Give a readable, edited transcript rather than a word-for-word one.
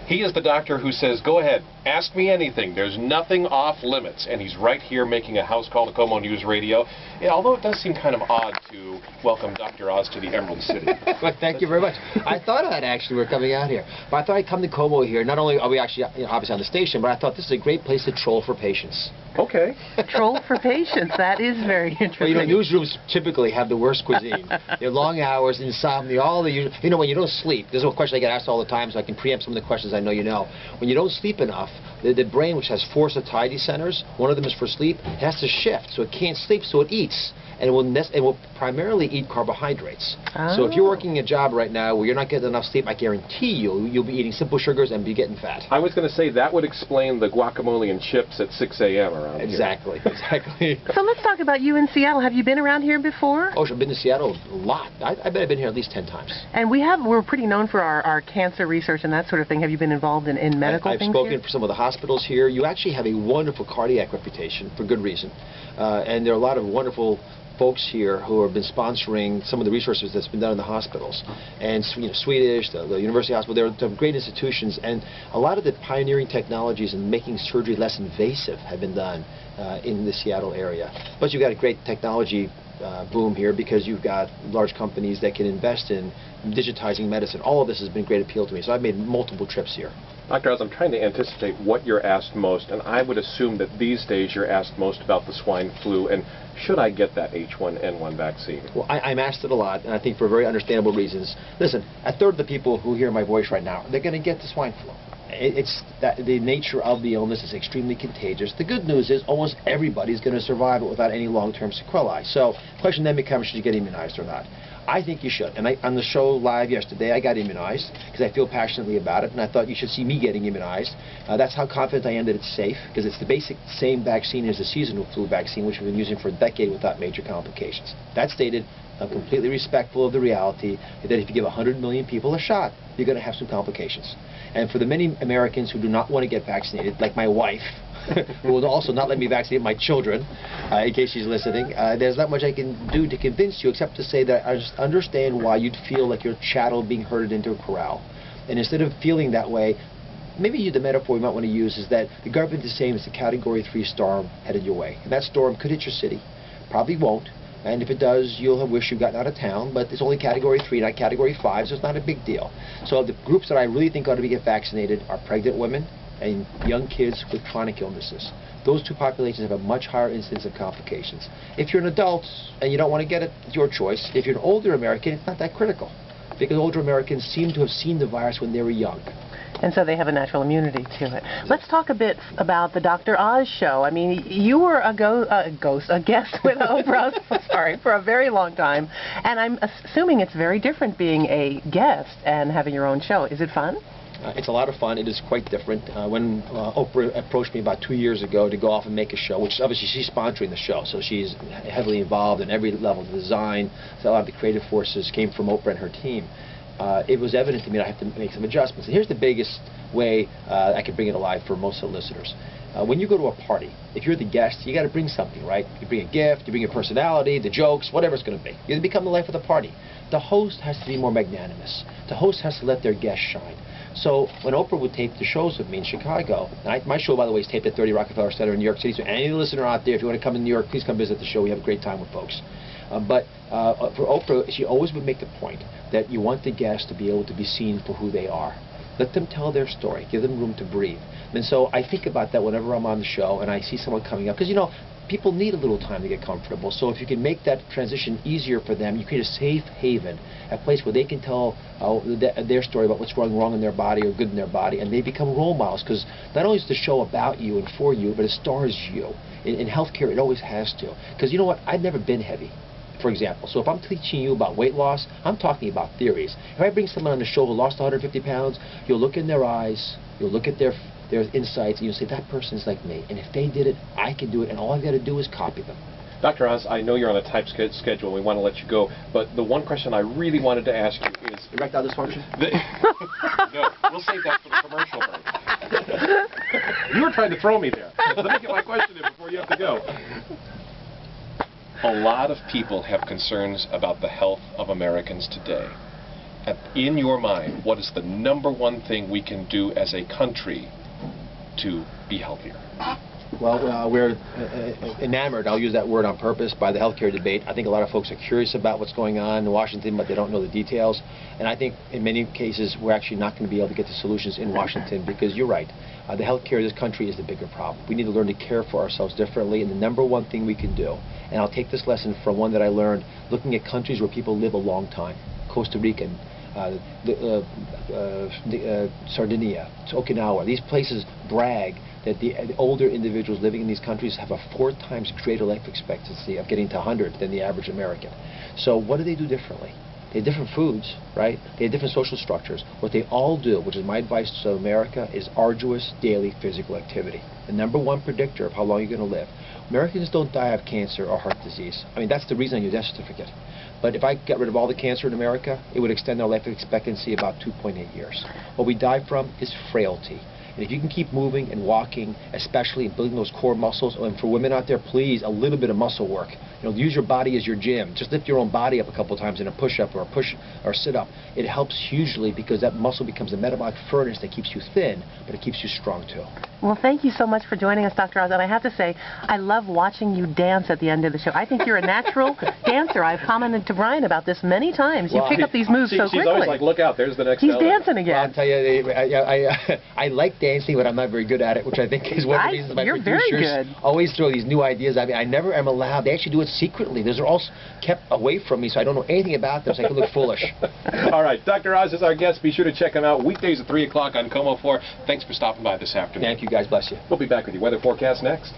He is the doctor who says, go ahead, ask me anything. There's nothing off limits. And he's right here making a house call to KOMO Newsradio. Yeah, although it does seem kind of odd to welcome Dr. Oz to the Emerald City. Well, thank you very much. I thought I'd actually were coming out here. But I thought I'd come to KOMO here. Not only are we actually obviously on the station, but I thought this is a great place to troll for patients. Okay. Troll for patients. That is very interesting. Well, newsrooms typically have the worst cuisine. They're long hours, insomnia, all the usual. When you don't sleep, there's a question I get asked all the time, so I can preempt some of the questions I know you know. When you don't sleep enough, the brain, which has 4 satiety centers, one of them is for sleep, it has to shift, so it can't sleep, so it eats. And it will primarily eat carbohydrates. Oh. So if you're working a job right now where you're not getting enough sleep, I guarantee you'll be eating simple sugars and be getting fat. I was going to say that would explain the guacamole and chips at 6 a.m. around here. Exactly. So let's talk about you in Seattle. Have you been around here before? Oh, I've been to Seattle a lot. I bet I've been here at least 10 times. And we're pretty known for our cancer research and that sort of thing. Have you been involved in medical things I've spoken here? for some of the hospitals here. You actually have a wonderful cardiac reputation for good reason. And there are a lot of wonderful folks here who have been sponsoring some of the research that's been done in the hospitals. And Swedish, the University Hospital, they're great institutions, and a lot of the pioneering technologies in making surgery less invasive have been done in the Seattle area. But you've got a great technology boom here because you've got large companies that can invest in digitizing medicine. All of this has been a great appeal to me, so I've made multiple trips here. Dr. Oz, I'm trying to anticipate what you're asked most, and I would assume that these days you're asked most about the swine flu, and should I get that H1N1 vaccine? Well, I'm asked it a lot, and I think for very understandable reasons. Listen, a third of the people who hear my voice right now, they're going to get the swine flu. It's that the nature of the illness is extremely contagious. The good news is almost everybody's going to survive it without any long-term sequelae. So the question then becomes, should you get immunized or not? I think you should. And on the show live yesterday, I got immunized because I feel passionately about it, and I thought you should see me getting immunized. That's how confident I am that it's safe, because it's the basic same vaccine as the seasonal flu vaccine, which we've been using for a decade without major complications. That stated, I'm completely respectful of the reality that if you give 100 million people a shot, you're going to have some complications. And for the many Americans who do not want to get vaccinated, like my wife, who will also not let me vaccinate my children, in case she's listening, there's not much I can do to convince you except to say that I just understand why you'd feel like you're chattel being herded into a corral. And instead of feeling that way, maybe the metaphor we might want to use is that the government is saying it's a Category 3 storm headed your way. And that storm could hit your city. Probably won't. And if it does, you'll wish you'd gotten out of town, but it's only Category 3, not Category 5, so it's not a big deal. So the groups that I really think ought to get vaccinated are pregnant women and young kids with chronic illnesses. Those two populations have a much higher incidence of complications. If you're an adult and you don't want to get it, it's your choice. If you're an older American, it's not that critical, because older Americans seem to have seen the virus when they were young. And so they have a natural immunity to it. Let's talk a bit about the Dr. Oz show. I mean, you were a guest with Oprah, for a very long time. And I'm assuming it's very different being a guest and having your own show. Is it fun? It's a lot of fun. It is quite different. When Oprah approached me about 2 years ago to go off and make a show, which obviously she's sponsoring the show, so she's heavily involved in every level of design. So a lot of the creative forces came from Oprah and her team. It was evident to me that I have to make some adjustments. And here's the biggest way I could bring it alive for most of the listeners. When you go to a party, if you're the guest, you got to bring something, right? You bring a gift, you bring your personality, the jokes, whatever it's going to be. You become the life of the party. The host has to be more magnanimous. The host has to let their guests shine. So when Oprah would tape the shows with me in Chicago, and my show, by the way, is taped at 30 Rockefeller Center in New York City, so any listener out there, if you want to come to New York, please come visit the show. We have a great time with folks. But for Oprah, she always would make the point that you want the guests to be able to be seen for who they are. Let them tell their story. Give them room to breathe. And so I think about that whenever I'm on the show and I see someone coming up. Because, people need a little time to get comfortable. So if you can make that transition easier for them, you create a safe haven, a place where they can tell their story about what's going wrong in their body or good in their body, and they become role models. Because not only is the show about you and for you, but it stars you. In healthcare, it always has to. Because you know what? I've never been heavy, for example. So if I'm teaching you about weight loss, I'm talking about theories. If I bring someone on the show who lost 150 pounds, you'll look in their eyes, you'll look at their insights, and you'll say, that person's like me. And if they did it, I can do it, and all I've got to do is copy them. Dr. Oz, I know you're on a tight schedule, and we want to let you go, but the one question I really wanted to ask you is... Erectile dysfunction? No, we'll save that for the commercial break. You were trying to throw me there. Let me get my question in before you have to go. A lot of people have concerns about the health of Americans today. in your mind, what is the #1 thing we can do as a country to be healthier? Well, we're enamored, I'll use that word on purpose, by the healthcare debate. I think a lot of folks are curious about what's going on in Washington, but they don't know the details. And I think in many cases we're actually not going to be able to get the solutions in Washington, because you're right. The healthcare of this country is the bigger problem. We need to learn to care for ourselves differently, and the #1 thing we can do, and I'll take this lesson from one that I learned looking at countries where people live a long time. Costa Rica, Sardinia, Okinawa. These places brag that the older individuals living in these countries have a 4 times greater life expectancy of getting to 100 than the average American. So what do they do differently? They have different foods, right? They have different social structures. What they all do, which is my advice to America, is arduous daily physical activity. The #1 predictor of how long you're going to live. Americans don't die of cancer or heart disease. I mean, that's the reason on your death certificate. But if I got rid of all the cancer in America, it would extend our life expectancy about 2.8 years. What we die from is frailty. And if you can keep moving and walking, especially building those core muscles, and for women out there, please, a little bit of muscle work. You know, use your body as your gym. Just lift your own body up a couple times in a push-up or a push or sit-up. It helps hugely because that muscle becomes a metabolic furnace that keeps you thin, but it keeps you strong too. Well, thank you so much for joining us, Dr. Oz. And I have to say, I love watching you dance at the end of the show. I think you're a natural dancer. I've commented to Brian about this many times. You pick up these moves so quickly. She's always like, look out, there's the next He's element. dancing again. Well, I'll tell you, I like dancing, but I'm not very good at it, which I think is one of the reasons my You're very producers good. always throw these new ideas. I mean, I never am allowed. They actually do it secretly. Those are all kept away from me, so I don't know anything about them, so I can look foolish. All right, Dr. Oz is our guest. Be sure to check him out weekdays at 3 o'clock on KOMO 4. Thanks for stopping by this afternoon. Thank you, guys. Bless you. We'll be back with your weather forecast next.